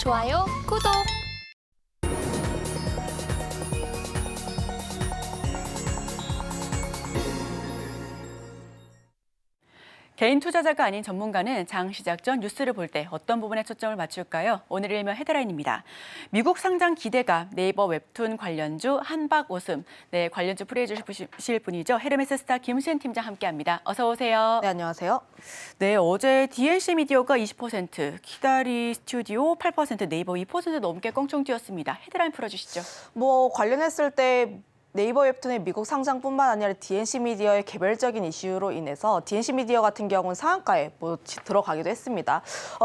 좋아요, 구독! 개인 투자자가 아닌 전문가는 장 시작 전 뉴스를 볼 때 어떤 부분에 초점을 맞출까요? 오늘 일면 헤드라인입니다. 미국 상장 기대감, 네이버 웹툰 관련주 한박 웃음. 네, 관련주 풀이해 주실 분이죠. 헤르메스 스타 김수현 팀장 함께합니다. 어서 오세요. 네, 안녕하세요. 네, 어제 DNC 미디어가 20%, 키다리 스튜디오 8%, 네이버 2% 넘게 껑충 뛰었습니다. 헤드라인 풀어주시죠. 관련했을 때 네이버 웹툰의 미국 상장뿐만 아니라 DNC 미디어의 개별적인 이슈로 인해서 DNC 미디어 같은 경우는 상한가에 들어가기도 했습니다.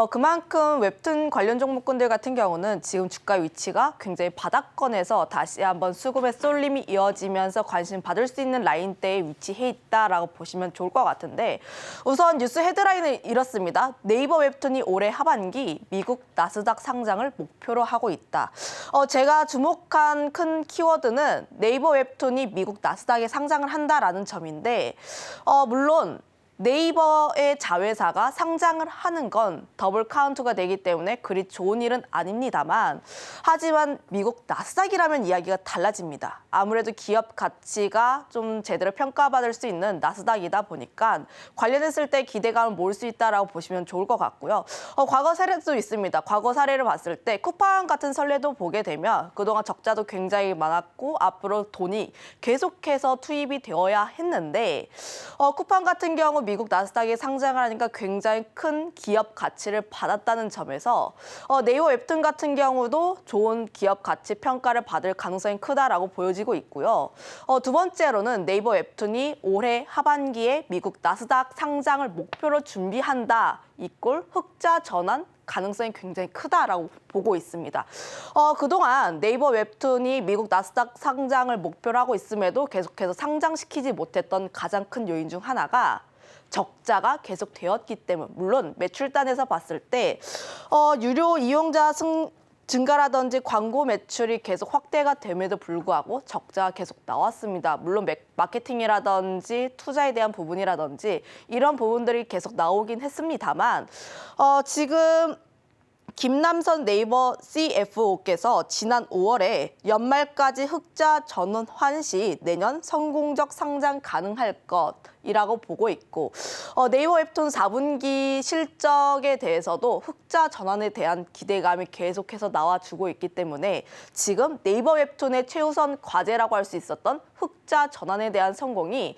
그만큼 웹툰 관련 종목군들 같은 경우는 지금 주가 위치가 굉장히 바닥권에서 다시 한번 수급의 쏠림이 이어지면서 관심 받을 수 있는 라인대에 위치해 있다라고 보시면 좋을 것 같은데, 우선 뉴스 헤드라인은 이렇습니다. 네이버 웹툰이 올해 하반기 미국 나스닥 상장을 목표로 하고 있다. 제가 주목한 큰 키워드는 네이버 웹툰이 미국 나스닥에 상장을 한다라는 점인데, 물론 네이버의 자회사가 상장을 하는 건 더블 카운트가 되기 때문에 그리 좋은 일은 아닙니다만, 하지만 미국 나스닥이라면 이야기가 달라집니다. 아무래도 기업 가치가 좀 제대로 평가받을 수 있는 나스닥이다 보니까 관련했을 때 기대감을 모을 수 있다라고 보시면 좋을 것 같고요. 과거 사례도 있습니다. 과거 사례를 봤을 때 쿠팡 같은 선례도 보게 되면 그동안 적자도 굉장히 많았고 앞으로 돈이 계속해서 투입이 되어야 했는데, 쿠팡 같은 경우 미국 나스닥에 상장을 하니까 굉장히 큰 기업 가치를 받았다는 점에서 네이버 웹툰 같은 경우도 좋은 기업 가치 평가를 받을 가능성이 크다라고 보여지고 있고요. 두 번째로는 네이버 웹툰이 올해 하반기에 미국 나스닥 상장을 목표로 준비한다. 이꼴 흑자 전환 가능성이 굉장히 크다라고 보고 있습니다. 그동안 네이버 웹툰이 미국 나스닥 상장을 목표로 하고 있음에도 계속해서 상장시키지 못했던 가장 큰 요인 중 하나가 적자가 계속 되었기 때문. 물론 매출단에서 봤을 때 유료 이용자 증가라든지 광고 매출이 계속 확대가 됨에도 불구하고 적자가 계속 나왔습니다. 물론 마케팅이라든지 투자에 대한 부분이라든지 이런 부분들이 계속 나오긴 했습니다만, 지금 김남선 네이버 CFO께서 지난 5월에 연말까지 흑자 전환 시 내년 성공적 상장 가능할 것이라고 보고 있고, 네이버 웹툰 4분기 실적에 대해서도 흑자 전환에 대한 기대감이 계속해서 나와주고 있기 때문에 지금 네이버 웹툰의 최우선 과제라고 할 수 있었던 흑자 전환에 대한 성공이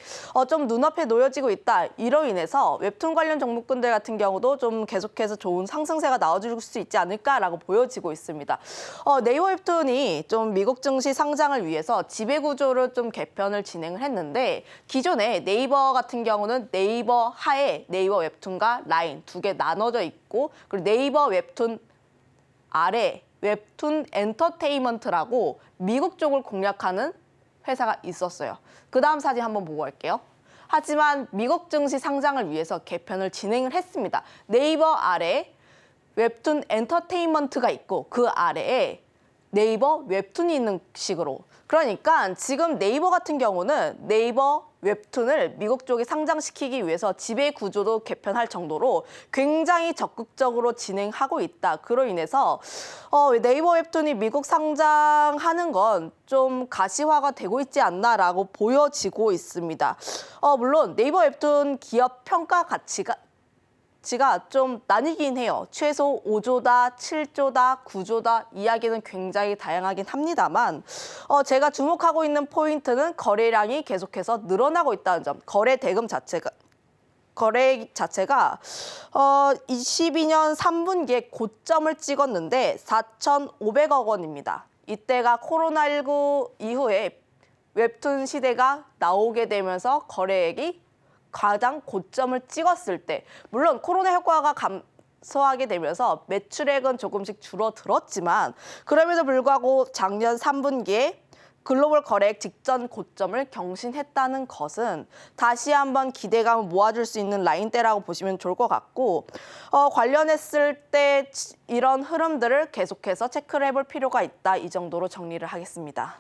좀 눈앞에 놓여지고 있다. 이로 인해서 웹툰 관련 종목군들 같은 경우도 좀 계속해서 좋은 상승세가 나와줄 수 있지 않을까라고 보여지고 있습니다. 네이버 웹툰이 좀 미국 증시 상장을 위해서 지배구조를 좀 개편을 진행을 했는데, 기존에 네이버 같은 경우는 네이버 하에 네이버 웹툰과 라인 두 개 나눠져 있고, 그리고 네이버 웹툰 아래 웹툰 엔터테인먼트라고 미국 쪽을 공략하는 회사가 있었어요. 그 다음 사진 한번 보고 갈게요. 하지만 미국 증시 상장을 위해서 개편을 진행을 했습니다. 네이버 아래 웹툰 엔터테인먼트가 있고 그 아래에 네이버 웹툰이 있는 식으로. 그러니까 지금 네이버 같은 경우는 네이버 웹툰을 미국 쪽에 상장시키기 위해서 지배 구조도 개편할 정도로 굉장히 적극적으로 진행하고 있다. 그로 인해서 네이버 웹툰이 미국 상장하는 건 좀 가시화가 되고 있지 않나라고 보여지고 있습니다. 물론 네이버 웹툰 기업 평가 가치가 좀 나뉘긴 해요. 최소 5조다, 7조다, 9조다 이야기는 굉장히 다양하긴 합니다만, 제가 주목하고 있는 포인트는 거래량이 계속해서 늘어나고 있다는 점. 거래 자체가 22년 3분기에 고점을 찍었는데 4,500억 원입니다. 이때가 코로나19 이후에 웹툰 시대가 나오게 되면서 거래액이 가장 고점을 찍었을 때, 물론 코로나 효과가 감소하게 되면서 매출액은 조금씩 줄어들었지만 그럼에도 불구하고 작년 3분기에 글로벌 거래액 직전 고점을 경신했다는 것은 다시 한번 기대감을 모아줄 수 있는 라인대라고 보시면 좋을 것 같고, 관련했을 때 이런 흐름들을 계속해서 체크를 해볼 필요가 있다. 이 정도로 정리를 하겠습니다.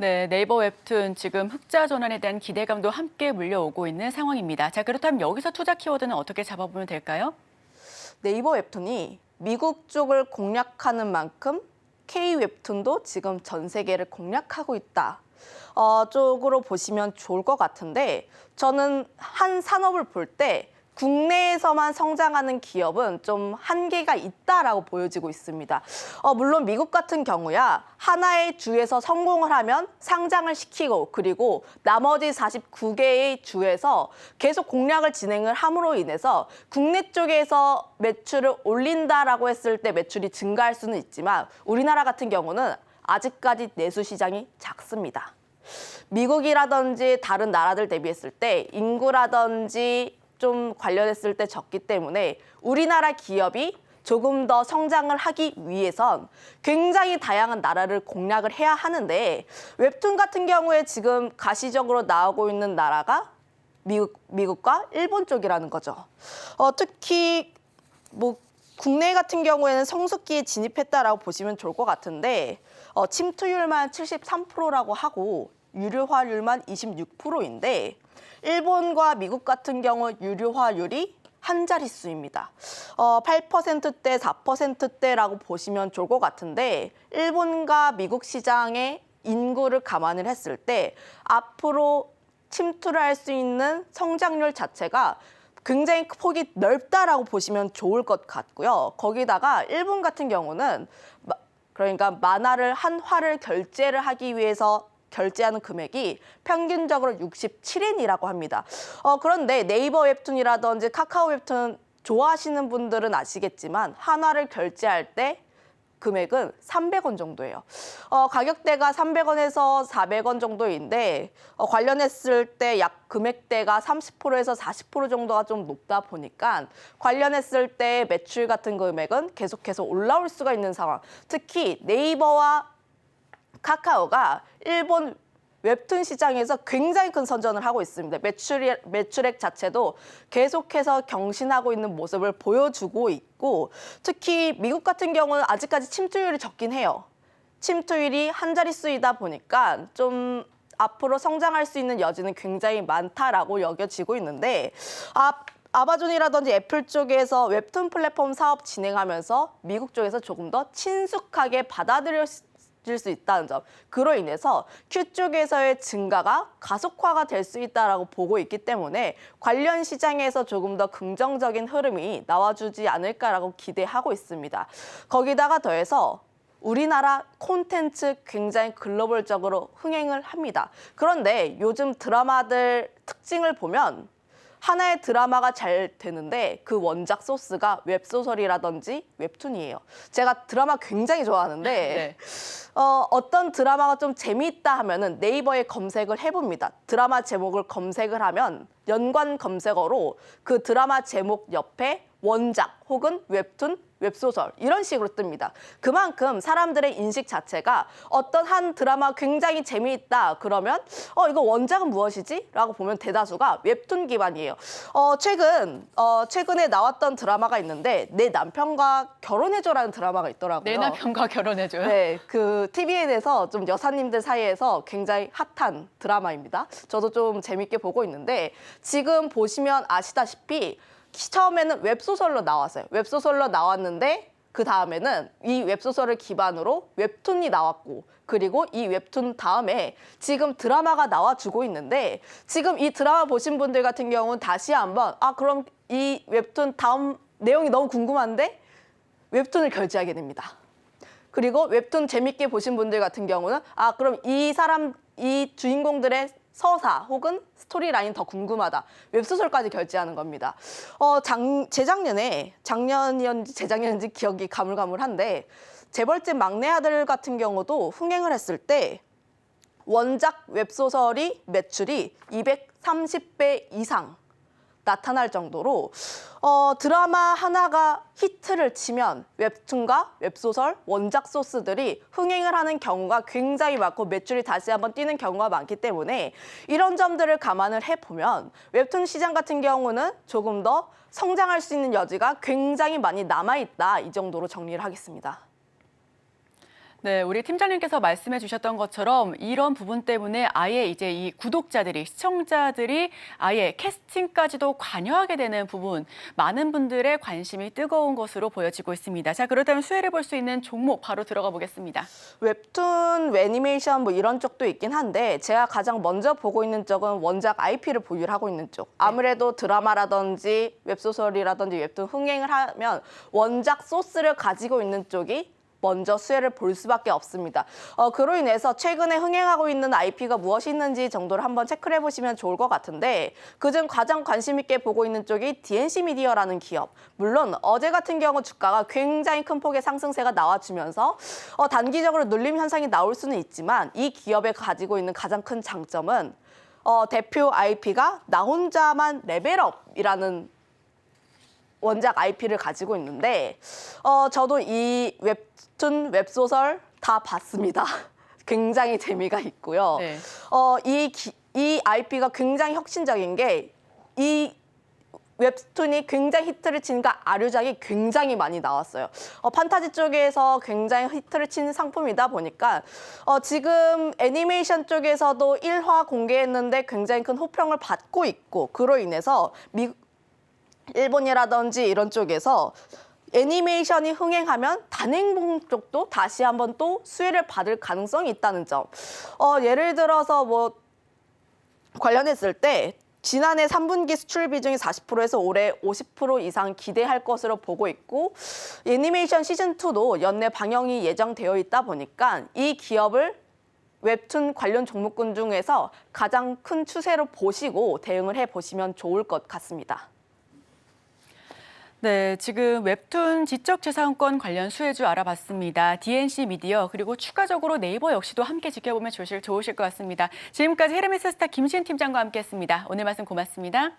네, 네이버 웹툰 지금 흑자 전환에 대한 기대감도 함께 물려오고 있는 상황입니다. 자, 그렇다면 여기서 투자 키워드는 어떻게 잡아보면 될까요? 네이버 웹툰이 미국 쪽을 공략하는 만큼 K 웹툰도 지금 전 세계를 공략하고 있다. 쪽으로 보시면 좋을 것 같은데 저는 한 산업을 볼 때 국내에서만 성장하는 기업은 좀 한계가 있다라고 보여지고 있습니다. 물론 미국 같은 경우야 하나의 주에서 성공을 하면 상장을 시키고 그리고 나머지 49개의 주에서 계속 공략을 진행을 함으로 인해서 국내 쪽에서 매출을 올린다라고 했을 때 매출이 증가할 수는 있지만 우리나라 같은 경우는 아직까지 내수 시장이 작습니다. 미국이라든지 다른 나라들 대비했을 때 인구라든지 좀 관련했을 때 적기 때문에 우리나라 기업이 조금 더 성장을 하기 위해선 굉장히 다양한 나라를 공략을 해야 하는데 웹툰 같은 경우에 지금 가시적으로 나오고 있는 나라가 미국과 일본 쪽이라는 거죠. 특히 국내 같은 경우에는 성숙기에 진입했다라고 보시면 좋을 것 같은데 침투율만 73%라고 하고 유료화율만 26%인데 일본과 미국 같은 경우 유료화율이 한 자릿수입니다. 8%대, 4%대라고 보시면 좋을 것 같은데 일본과 미국 시장의 인구를 감안을 했을 때 앞으로 침투를 할 수 있는 성장률 자체가 굉장히 폭이 넓다라고 보시면 좋을 것 같고요. 거기다가 일본 같은 경우는 그러니까 만화를 한 화를 결제를 하기 위해서 결제하는 금액이 평균적으로 67엔이라고 합니다. 그런데 네이버 웹툰이라든지 카카오 웹툰 좋아하시는 분들은 아시겠지만 한화를 결제할 때 금액은 300원 정도예요. 가격대가 300원에서 400원 정도인데 관련했을 때 약 금액대가 30%에서 40% 정도가 좀 높다 보니까 관련했을 때 매출 같은 금액은 계속해서 올라올 수가 있는 상황. 특히 네이버와 카카오가 일본 웹툰 시장에서 굉장히 큰 선전을 하고 있습니다. 매출액 자체도 계속해서 경신하고 있는 모습을 보여주고 있고 특히 미국 같은 경우는 아직까지 침투율이 적긴 해요. 침투율이 한 자릿수이다 보니까 좀 앞으로 성장할 수 있는 여지는 굉장히 많다라고 여겨지고 있는데 아마존이라든지 애플 쪽에서 웹툰 플랫폼 사업 진행하면서 미국 쪽에서 조금 더 친숙하게 받아들일 수 있다는 점. 그로 인해서 Q 쪽에서의 증가가 가속화가 될 수 있다라고 보고 있기 때문에 관련 시장에서 조금 더 긍정적인 흐름이 나와주지 않을까라고 기대하고 있습니다. 거기다가 더해서 우리나라 콘텐츠 굉장히 글로벌적으로 흥행을 합니다. 그런데 요즘 드라마들 특징을 보면 하나의 드라마가 잘 되는데 그 원작 소스가 웹소설이라든지 웹툰이에요. 제가 드라마 굉장히 좋아하는데 네. 어떤 드라마가 좀 재미있다 하면은 네이버에 검색을 해봅니다. 드라마 제목을 검색을 하면 연관 검색어로 그 드라마 제목 옆에 원작 혹은 웹툰, 웹소설 이런 식으로 뜹니다. 그만큼 사람들의 인식 자체가 어떤 한 드라마 굉장히 재미있다 그러면 이거 원작은 무엇이지? 라고 보면 대다수가 웹툰 기반이에요. 최근에 나왔던 드라마가 있는데 내 남편과 결혼해줘라는 드라마가 있더라고요. 내 남편과 결혼해줘요? 네, 그 TVN에서 좀 여사님들 사이에서 굉장히 핫한 드라마입니다. 저도 좀 재밌게 보고 있는데 지금 보시면 아시다시피 처음에는 웹소설로 나왔어요. 웹소설로 나왔는데 그 다음에는 이 웹소설을 기반으로 웹툰이 나왔고 그리고 이 웹툰 다음에 지금 드라마가 나와주고 있는데 지금 이 드라마 보신 분들 같은 경우는 다시 한번 그럼 이 웹툰 다음 내용이 너무 궁금한데 웹툰을 결제하게 됩니다. 그리고 웹툰 재밌게 보신 분들 같은 경우는 그럼 이 주인공들의 서사 혹은 스토리라인 더 궁금하다. 웹소설까지 결제하는 겁니다. 작년이었는지 재작년인지 기억이 가물가물한데 재벌집 막내 아들 같은 경우도 흥행을 했을 때 원작 웹소설이 매출이 230배 이상 나타날 정도로 드라마 하나가 히트를 치면 웹툰과 웹소설, 원작 소스들이 흥행을 하는 경우가 굉장히 많고 매출이 다시 한번 뛰는 경우가 많기 때문에 이런 점들을 감안을 해보면 웹툰 시장 같은 경우는 조금 더 성장할 수 있는 여지가 굉장히 많이 남아있다. 이 정도로 정리를 하겠습니다. 네, 우리 팀장님께서 말씀해 주셨던 것처럼 이런 부분 때문에 아예 이제 이 구독자들이, 시청자들이 아예 캐스팅까지도 관여하게 되는 부분, 많은 분들의 관심이 뜨거운 것으로 보여지고 있습니다. 자, 그렇다면 수혜를 볼 수 있는 종목 바로 들어가 보겠습니다. 웹툰, 애니메이션 뭐 이런 쪽도 있긴 한데 제가 가장 먼저 보고 있는 쪽은 원작 IP를 보유를 하고 있는 쪽. 아무래도 드라마라든지 웹소설이라든지 웹툰 흥행을 하면 원작 소스를 가지고 있는 쪽이 먼저 수혜를 볼 수밖에 없습니다. 그로 인해서 최근에 흥행하고 있는 IP가 무엇이 있는지 정도를 한번 체크를 해보시면 좋을 것 같은데 그중 가장 관심 있게 보고 있는 쪽이 DNC 미디어라는 기업. 물론 어제 같은 경우 주가가 굉장히 큰 폭의 상승세가 나와주면서 단기적으로 눌림 현상이 나올 수는 있지만 이 기업에 가지고 있는 가장 큰 장점은 대표 IP가 나 혼자만 레벨업이라는 원작 IP를 가지고 있는데 저도 이 웹툰, 웹소설 다 봤습니다. 굉장히 재미가 있고요. 네. 이 IP가 굉장히 혁신적인 게 이 웹툰이 굉장히 히트를 치니까 아류작이 굉장히 많이 나왔어요. 판타지 쪽에서 굉장히 히트를 친 상품이다 보니까 지금 애니메이션 쪽에서도 1화 공개했는데 굉장히 큰 호평을 받고 있고 그로 인해서 일본이라든지 이런 쪽에서 애니메이션이 흥행하면 단행본 쪽도 다시 한번 또 수혜를 받을 가능성이 있다는 점. 예를 들어서 뭐 관련했을 때 지난해 3분기 수출 비중이 40%에서 올해 50% 이상 기대할 것으로 보고 있고 애니메이션 시즌2도 연내 방영이 예정되어 있다 보니까 이 기업을 웹툰 관련 종목군 중에서 가장 큰 추세로 보시고 대응을 해보시면 좋을 것 같습니다. 네, 지금 웹툰 지적재산권 관련 수혜주 알아봤습니다. DNC 미디어 그리고 추가적으로 네이버 역시도 함께 지켜보면 좋으실 것 같습니다. 지금까지 헤르메스 스타 김신 팀장과 함께했습니다. 오늘 말씀 고맙습니다.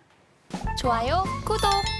좋아요, 구독!